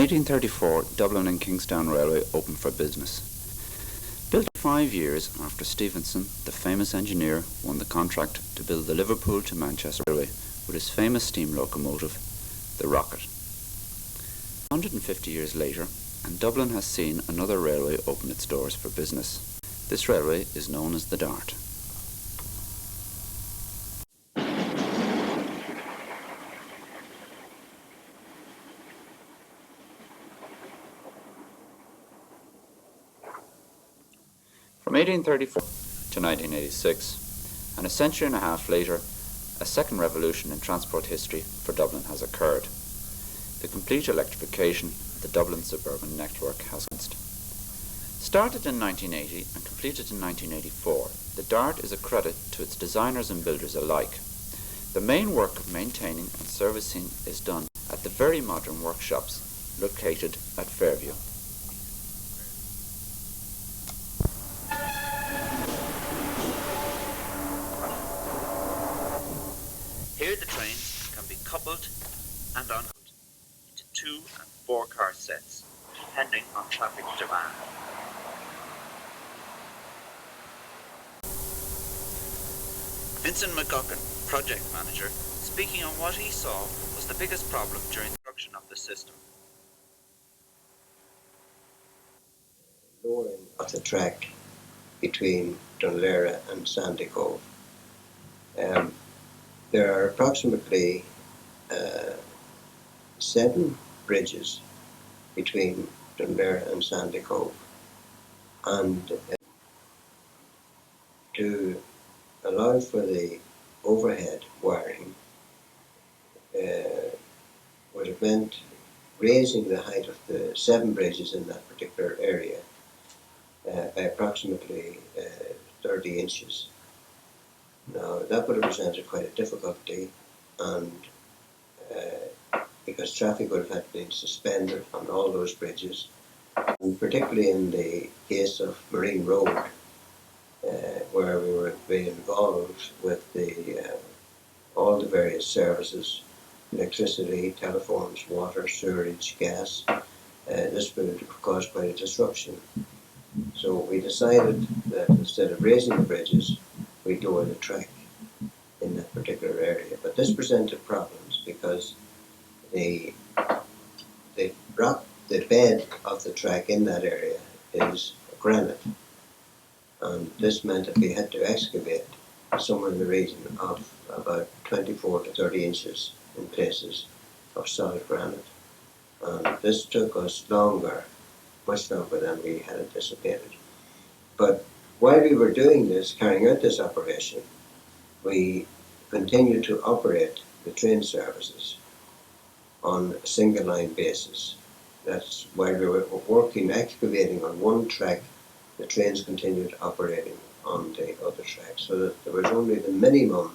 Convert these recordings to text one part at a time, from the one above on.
1834, Dublin and Kingstown Railway opened for business. Built 5 years after Stephenson, the famous engineer, won the contract to build the Liverpool to Manchester Railway with his famous steam locomotive, the Rocket. 150 years later, and Dublin has seen another railway open its doors for business. This railway is known as the Dart. From 1834 to 1986, and a century and a half later, a second revolution in transport history for Dublin has occurred. The complete electrification of the Dublin suburban network has commenced. Started in 1980 and completed in 1984, the Dart is a credit to its designers and builders alike. The main work of maintaining and servicing is done at the very modern workshops located at Fairview. Here the trains can be coupled and uncoupled into 2- and 4-car sets, depending on traffic demand. Vincent McGuckin, project manager, speaking on what he saw was the biggest problem during the construction of the system. Lowering of the track between Dunlera and Sandy Cove. There are approximately 7 bridges between Dunlera and Sandy Cove, and to allow for the overhead wiring would have meant raising the height of the 7 bridges in that particular area by approximately 30 inches. Now, that would have presented quite a difficulty, and because traffic would have had been suspended on all those bridges, and particularly in the case of Marine Road, where we were being involved with all the various services, electricity, telephones, water, sewerage, gas, this would have caused quite a disruption. So we decided that instead of raising the bridges, we'd lower the track in that particular area. But this presented problems because the bed of the track in that area is granite, and this meant that we had to excavate somewhere in the region of about 24 to 30 inches in places of solid granite, and this took us longer, much longer than we had anticipated. But while we were doing this, carrying out this operation, we continued to operate the train services on a single line basis. That's while we were working, excavating on one track, the trains continued operating on the other track, so that there was only the minimum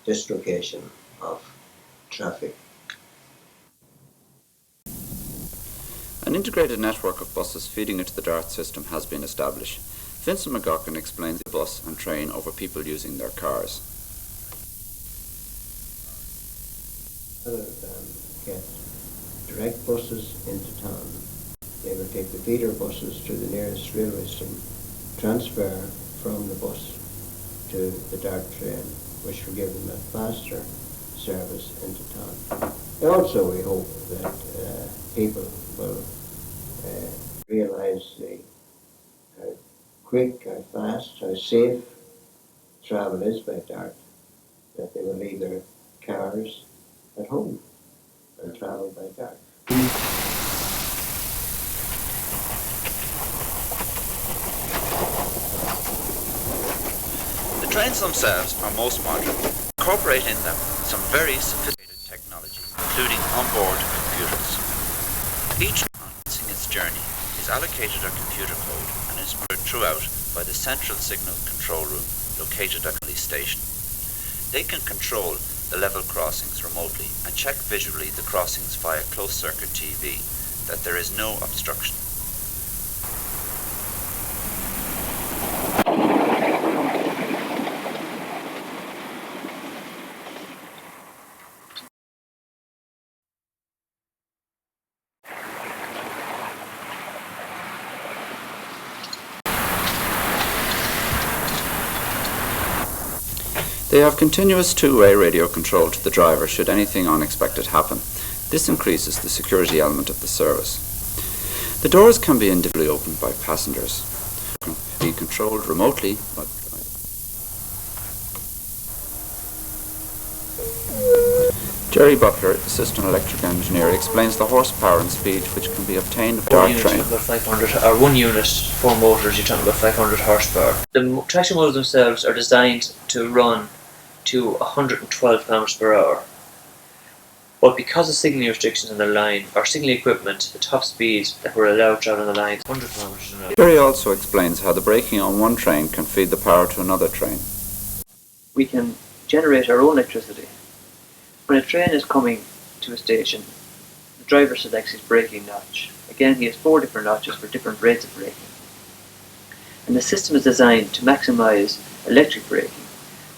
dislocation of traffic. An integrated network of buses feeding into the Dart system has been established. Vincent McGuckin explains the bus and train over people using their cars. Rather than get direct buses into town, they would take the feeder buses to the nearest railway station, transfer from the bus to the Dart train, which will give them a faster service into town. And also we hope that people will realise how quick, how fast, how safe travel is by Dart, that they will leave their cars at home and travel by Dart. The trains themselves are most modern, incorporate in them some very sophisticated technology, including onboard computers. Each train in its journey is allocated a computer code and is monitored throughout by the central signal control room located at the station. They can control the level crossings remotely and check visually the crossings via closed-circuit TV that there is no obstruction. They have continuous two-way radio control to the driver should anything unexpected happen. This increases the security element of the service. The doors can be individually opened by passengers. Can be controlled remotely by Jerry Butler, Assistant Electrical Engineer, explains the horsepower and speed which can be obtained with dart train. About 500, or one unit, 4 motors, you're talking about 500 horsepower. The traction motors themselves are designed to run to 112 km per hour. But because of signalling restrictions on the line, or signalling equipment, the top speed that we're allowed to travel on the line is 100 km an hour. Jerry also explains how the braking on one train can feed the power to another train. We can generate our own electricity. When a train is coming to a station, the driver selects his braking notch. Again, he has 4 different notches for different rates of braking. And the system is designed to maximise electric braking.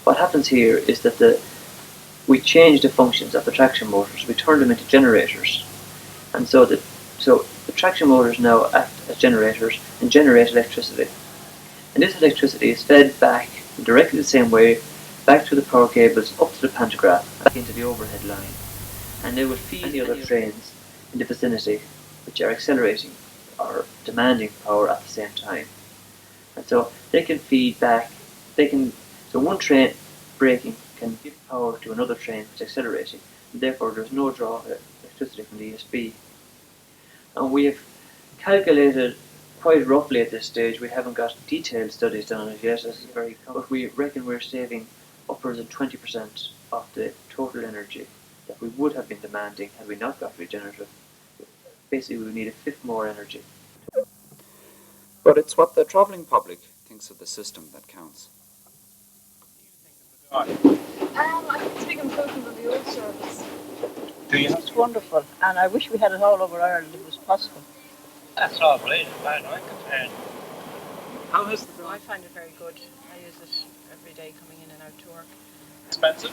What happens here is that we change the functions of the traction motors. We turn them into generators. And so the traction motors now act as generators and generate electricity. And this electricity is fed back in directly the same way back through the power cables up to the pantograph, back into the overhead line, and they will feed the other trains in the vicinity which are accelerating or demanding power at the same time. And so they can feed back, so one train braking can give power to another train which is accelerating, and therefore there's no draw of electricity from the ESB. And we have calculated quite roughly at this stage, we haven't got detailed studies done on it yet, but we reckon we're saving upwards of 20% of the total energy that we would have been demanding had we not got regenerative. Basically, we would need a fifth more energy. But it's what the travelling public thinks of the system that counts. I think it's a big improvement on the old service. It's wonderful, and I wish we had it all over Ireland if it was possible. That's all right, as far as I'm concerned. How has the I find it very good. I use it every day coming in and out to work. Expensive?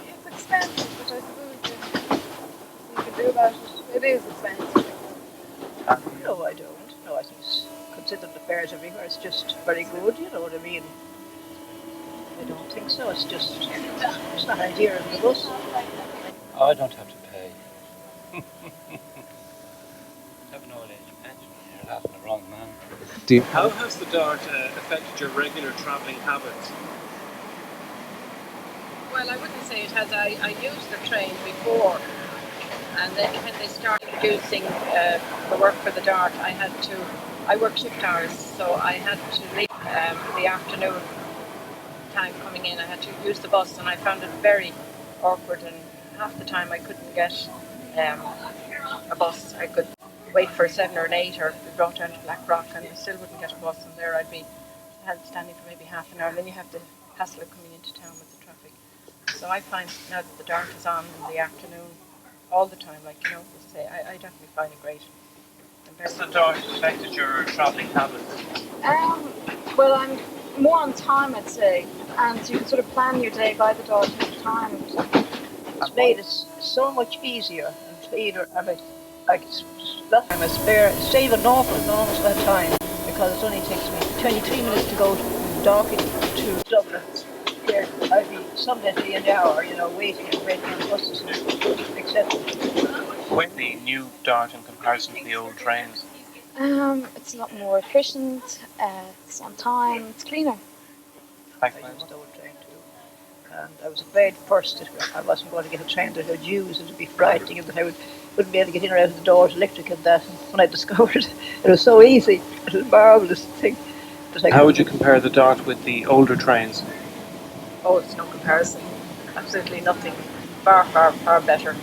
It's expensive, but I suppose you can do about it. It is expensive. No, I don't. No, I think it's considered the fares everywhere. It's just very good, you know what I mean? I don't think so. It's just, it's not ideal in the bus. Oh, I don't have to pay. Have an old age pension. You're laughing the wrong man. How has the dart affected your regular travelling habits? Well, I wouldn't say it has. I used the train before, and then when they started introducing the work for the dart, I work shift hours, so I had to leave the afternoon time coming in. I had to use the bus, and I found it very awkward, and half the time I couldn't get a bus. I could wait for 7 or 8 or be brought down to Blackrock, and I still wouldn't get a bus, and there I'd be standing for maybe half an hour, and then you have the hassle of coming into town with the traffic. So I find now that the dart is on in the afternoon all the time, like, you know, I definitely find it great. Has the dart affected your travelling habits? Well, I'm more on time, I'd say, and you can sort of plan your day by the dart at the time. It's made it so much easier and cleaner. I mean, it's that time I spare, save an enormous amount of time, because it only takes me 23 minutes to go from Dalkey to Dublin. Here, I'd be somebody an hour, you know, waiting on buses and etc. With the new dart in comparison to the old trains? It's a lot more efficient, it's on time, it's cleaner. I used the old train too. And I was afraid first that I wasn't going to get a train that I would use, and it would be frightening, and that I wouldn't be able to get in or out of the doors, electric and that. And when I discovered it was so easy, it was a marvellous thing. How would you compare the dart with the older trains? Oh, it's no comparison. Absolutely nothing. Far, far, far better.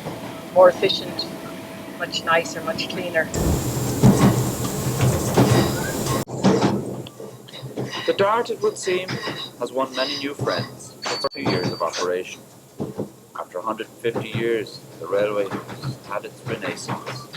More efficient, much nicer, much cleaner. The dart, it would seem, has won many new friends for 2 years of operation. After 150 years, the railway has had its renaissance.